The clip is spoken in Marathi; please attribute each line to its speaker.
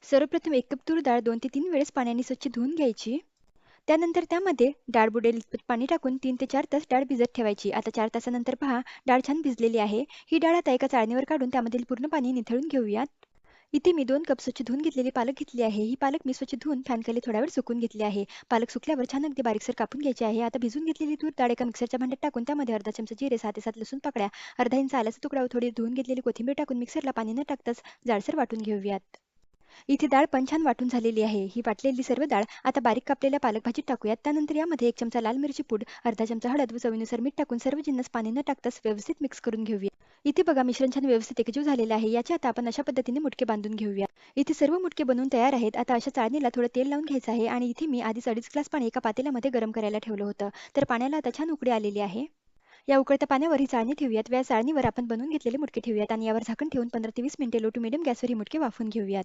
Speaker 1: सर्वप्रथम 1 कप तूर डाळ 2 ते 3 वेळेस पाण्याने स्वच्छ धुवून घ्यायची. त्यानंतर त्यामध्ये डाळ बुडेल इतपत पाणी टाकून 3 ते 4 तास डाळ भिजत ठेवायची. आता 4 तासानंतर पहा, डाळ छान भिजलेली आहे. ही डाळ आता एका चाळणीवर काढून त्यामधील पूर्ण पाणी निथळून घेऊयात. इथे मी 2 कप स्वच्छ धुवून घेतलेली पालक घेतली आहे. ही पालक मी स्वच्छ धुवून फॅनखाली थोडा वेळ सुकवून घेतली आहे. पालक सुकल्यावर छान अगदी बारीकसर कापून घ्यायची आहे. आता भिजवून घेतलेली तूर डाळ एका मिक्सरच्या भांड्यात टाकून त्यामध्ये अर्धा चमचा जिरे, 6 ते 7 लसूण पाकळ्या, अर्धा इंच आल्याचा तुकडा व थोडी धुवून घेतलेली कोथिंबीर टाकून मिक्सरला पाणी न टाकताच जाडसर वाटून घेऊयात. इथे डाळ पण छान वाटून झालेली आहे. ही वाटलेली सर्व डाळ आता बारीक कापलेल्या पालक भाजीत टाकूयात. त्यानंतर यामध्ये 1 चमचा लाल मिरची पूड, अर्धा चमचा हळद व चवीनुसार मीठ टाकून सर्व जिन्नस पाणी न टाकताच व्यवस्थित मिक्स करून घेऊया. इथे बघा मिश्रण छान व्यवस्थित एकजीव झालेलं आहे. याचे आता आपण अशा पद्धतीने मुटके बांधून घेऊया. इथे सर्व मुटके बनवून तयार आहेत. आता अशा चाळणीला थोडं तेल लावून घ्यायचं आहे आणि इथे मी आधीच 2.5 ग्लास पाणी एका पातेल्यामध्ये गरम करायला ठेवलं होतं. तर पाण्याला आता छान उकळी आलेली आहे. या उकळत्या पाण्यावर ही चाळणी ठेवूयात. या चाळणीवर आपण बनवून घेतलेले मुटके ठेवूयात आणि यावर झाकण ठेवून 15 ते 20 मिनिटे लो टू मीडियम गॅसवर ही मुटके वाफवून घेऊयात.